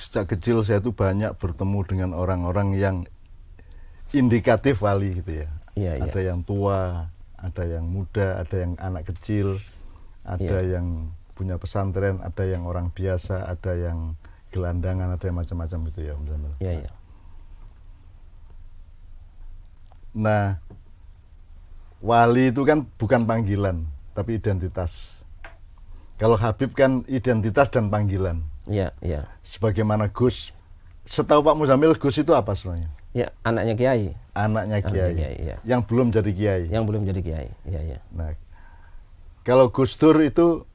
sejak kecil saya itu banyak bertemu dengan orang-orang yang indikatif wali gitu ya. Ada yang tua, ada yang muda, ada yang anak kecil, ada yang punya pesantren, ada yang orang biasa, ada yang gelandangan, ada yang macam-macam gitu ya. Nah, wali itu kan bukan panggilan, tapi identitas. Kalau Habib kan identitas dan panggilan. Sebagaimana Gus. Setahu Pak Muzamil, Gus itu apa sebenarnya? Ya, anaknya Kiai. Anaknya Kiai. Yang belum jadi Kiai. Yang belum jadi Kiai. Nah, kalau Gus Dur itu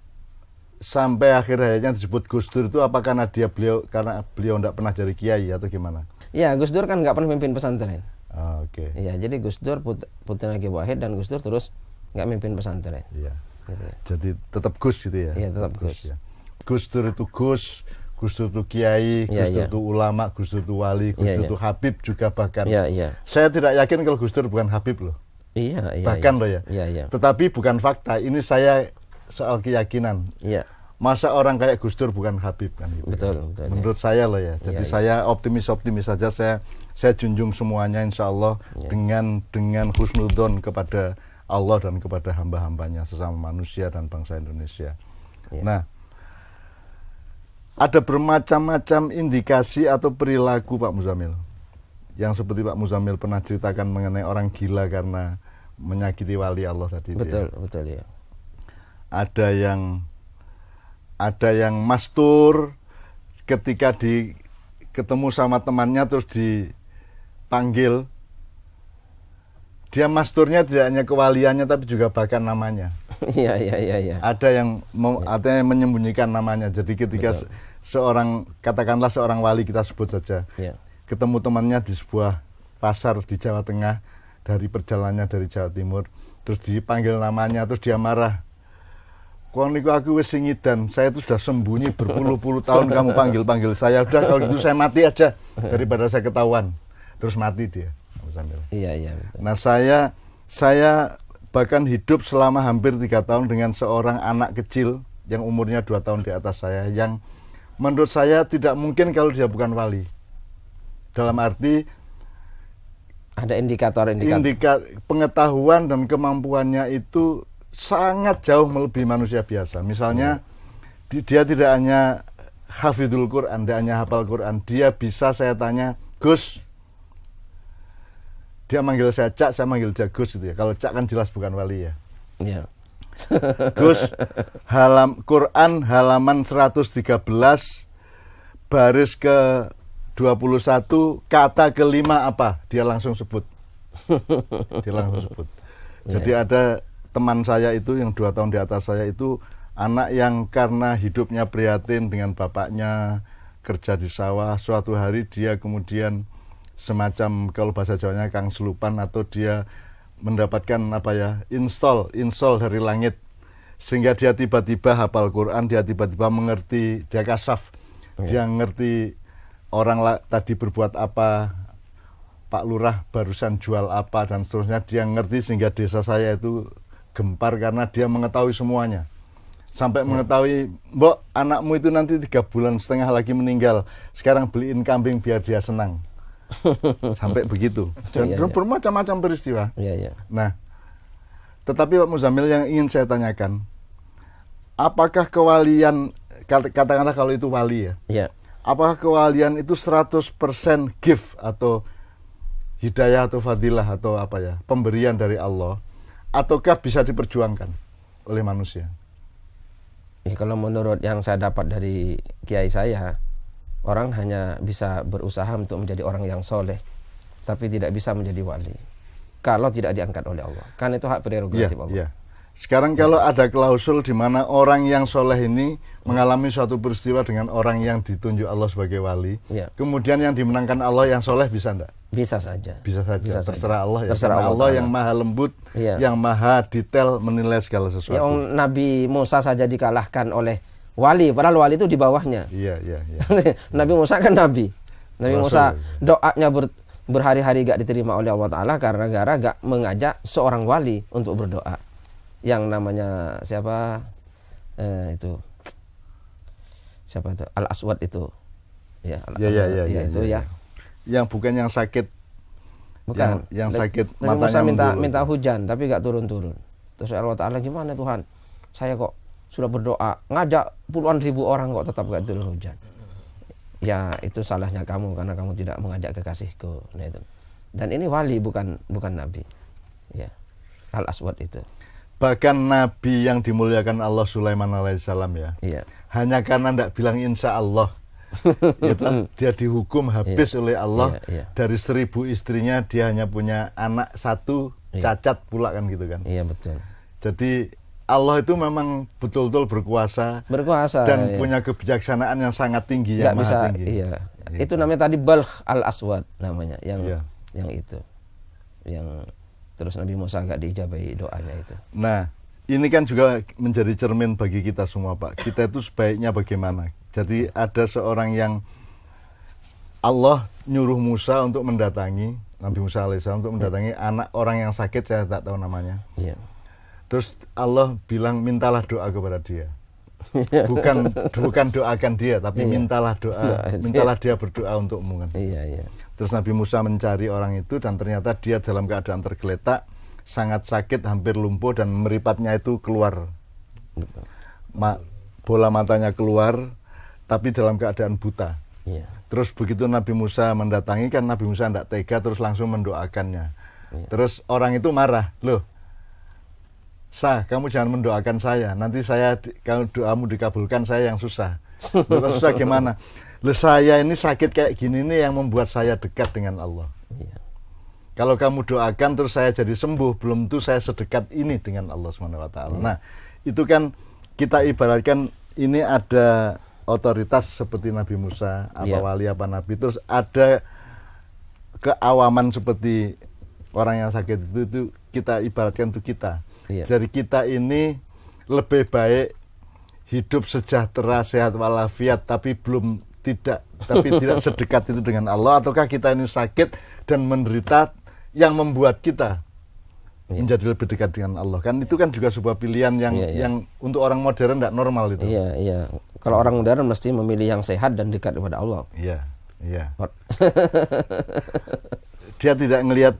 sampai akhir hayatnya disebut Gus Dur itu apa karena karena beliau tidak pernah jadi Kiai atau gimana? Ya, Gus Dur kan nggak pernah mimpin pesantren. Oke. Iya, jadi Gus Dur putra Kiai Wahid dan Gus Dur terus nggak mimpin pesantren. Iya. Gitu ya. Jadi tetap Gus gitu ya? Iya, tetap Gus. Ya. Gus Dur itu Gus Dur itu Kiai, Gus Dur itu ulama, Gus Dur itu wali, Gus Dur itu Habib juga bahkan. Saya tidak yakin kalau Gus Dur bukan Habib loh. Bahkan loh ya. Tetapi bukan fakta, ini saya soal keyakinan. Masa orang kayak Gus Dur bukan Habib kan gitu. Betul. Menurut saya loh ya. Jadi saya optimis saja, saya junjung semuanya insya Allah dengan husnudzon kepada Allah dan kepada hamba-hambanya sesama manusia dan bangsa Indonesia. Nah, ada bermacam-macam indikasi atau perilaku Pak Muzamil yang seperti Pak Muzamil pernah ceritakan mengenai orang gila karena menyakiti wali Allah tadi. Betul ya. Ada yang mastur ketika ketemu sama temannya terus dipanggil. Dia masturnya tidak hanya kewaliannya tapi juga bahkan namanya. Iya. Ada yang menyembunyikan namanya. Jadi ketika katakanlah seorang wali kita sebut saja, ketemu temannya di sebuah pasar di Jawa Tengah dari perjalanannya dari Jawa Timur, terus dipanggil namanya, terus dia marah. Kok niku aku wis singidan, saya itu sudah sembunyi berpuluh-puluh tahun kamu panggil saya. Udah kalau gitu saya mati aja daripada saya ketahuan. Terus mati dia. Iya. Nah saya bahkan hidup selama hampir 3 tahun dengan seorang anak kecil yang umurnya 2 tahun di atas saya, yang menurut saya tidak mungkin kalau dia bukan wali. Dalam arti ada indikator pengetahuan dan kemampuannya itu sangat jauh melebihi manusia biasa. Misalnya dia tidak hanya hafidul Quran, tidak hanya hafal Quran, dia bisa saya tanya, Gus, dia manggil saya Cak, saya manggil dia Gus gitu ya. Kalau Cak kan jelas bukan wali ya. Iya. Gus, Quran halaman 113 baris ke 21 kata kelima apa? Dia langsung sebut. Jadi ada teman saya itu yang 2 tahun di atas saya itu anak yang karena hidupnya prihatin dengan bapaknya kerja di sawah, suatu hari dia kemudian semacam kalau bahasa Jawanya kang selupan atau dia mendapatkan install dari langit sehingga dia tiba-tiba hafal Quran, dia tiba-tiba mengerti, dia kasaf, dia ngerti orang tadi berbuat apa, Pak Lurah barusan jual apa dan seterusnya, dia ngerti sehingga desa saya itu gempar karena dia mengetahui semuanya. Sampai mengetahui, Mbok, anakmu itu nanti 3,5 bulan lagi meninggal, sekarang beliin kambing biar dia senang. Sampai begitu. Bermacam-macam peristiwa. Nah, tetapi Pak Muzamil yang ingin saya tanyakan, apakah kewalian, katakanlah kalau itu wali ya, apakah kewalian itu 100% gift atau hidayah atau fadilah atau pemberian dari Allah, ataukah bisa diperjuangkan oleh manusia? Kalau menurut yang saya dapat dari kiai saya, orang hanya bisa berusaha untuk menjadi orang yang soleh, tapi tidak bisa menjadi wali kalau tidak diangkat oleh Allah. Kan itu hak prerogatif Allah. Sekarang kalau ada klausul di mana orang yang soleh ini mengalami suatu peristiwa dengan orang yang ditunjuk Allah sebagai wali, kemudian yang dimenangkan Allah yang soleh, bisa enggak? Bisa saja. Terserah Allah ya. Terserah Allah yang maha lembut, yang maha detail menilai segala sesuatu. Nabi Musa saja dikalahkan oleh wali, padahal wali itu di bawahnya. Iya. Nabi Musa kan nabi. Nabi Musa doanya berhari-hari gak diterima oleh Allah Ta'ala karena gara gak mengajak seorang wali untuk berdoa. Yang namanya siapa itu Al-Aswad itu. Ya, itu ya. Yang bukan yang sakit. Bukan. Yang sakit Nabi Musa matanya minta hujan tapi nggak turun-turun. Terus Allah Ta'ala, gimana Tuhan? Saya kok sudah berdoa, ngajak puluhan ribu orang kok tetap nggak turun hujan. Ya, itu salahnya kamu karena kamu tidak mengajak kekasihku. Nah, itu. Dan ini wali bukan nabi. Ya. Al-Aswad itu. Bahkan nabi yang dimuliakan Allah, Sulaiman alaihissalam ya. Iya. Hanya karena tidak bilang insya Allah. Gitu, dia dihukum habis oleh Allah. Dari 1000 istrinya dia hanya punya anak satu, cacat pula kan gitu kan. Iya, betul. Jadi Allah itu memang betul-betul berkuasa dan punya kebijaksanaan yang sangat tinggi, yang maha tinggi. Iya. Itu namanya tadi Balkh al-Aswad namanya, yang itu. Yang terus Nabi Musa agak diijabahi doanya itu. Nah, ini kan juga menjadi cermin bagi kita semua, Pak. Kita itu sebaiknya bagaimana? Jadi ada seorang yang Allah nyuruh Musa untuk mendatangi, Nabi Musa alaihissalam untuk mendatangi anak orang yang sakit, saya tak tahu namanya. Iya. Terus Allah bilang mintalah doa kepada dia. Bukan doakan dia, tapi mintalah doa, mintalah dia berdoa untukmu kan. Iya. Terus Nabi Musa mencari orang itu dan ternyata dia dalam keadaan tergeletak, sangat sakit, hampir lumpuh dan meripatnya itu keluar. Bola matanya keluar, tapi dalam keadaan buta. Iya. Terus begitu Nabi Musa mendatangi kan Nabi Musa tidak tega, terus langsung mendoakannya. Terus orang itu marah, loh, kamu jangan mendoakan saya, nanti kalau doamu dikabulkan saya yang susah. Susah gimana? Loh, saya ini sakit kayak gini nih yang membuat saya dekat dengan Allah. Iya. Kalau kamu doakan terus saya jadi sembuh, belum tentu saya sedekat ini dengan Allah SWT. Nah, itu kan kita ibaratkan ini ada otoritas seperti Nabi Musa, apa wali apa nabi, terus ada keawaman seperti orang yang sakit itu kita ibaratkan itu kita. Jadi kita ini lebih baik hidup sejahtera, sehat walafiat, tapi tidak sedekat itu dengan Allah, ataukah kita ini sakit dan menderita yang membuat kita menjadi lebih dekat dengan Allah? Kan itu kan juga sebuah pilihan yang untuk orang modern tidak normal itu. Iya. Kalau orang modern mesti memilih yang sehat dan dekat kepada Allah. Iya. Dia tidak ngelihat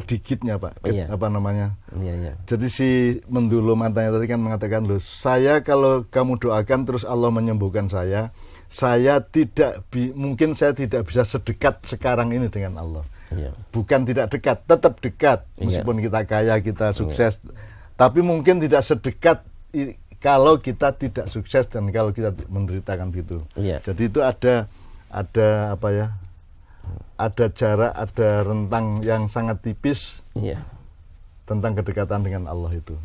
dikitnya, Pak. Apa namanya? Iya. Jadi si mendulu matanya tadi kan mengatakan, loh, saya kalau kamu doakan terus Allah menyembuhkan saya mungkin saya tidak bisa sedekat sekarang ini dengan Allah. Iya. Bukan tidak dekat, tetap dekat meskipun kita kaya, kita sukses, tapi mungkin tidak sedekat kalau kita tidak sukses dan kalau kita menderitakan gitu. Iya. Jadi itu ada jarak, ada rentang yang sangat tipis tentang kedekatan dengan Allah itu.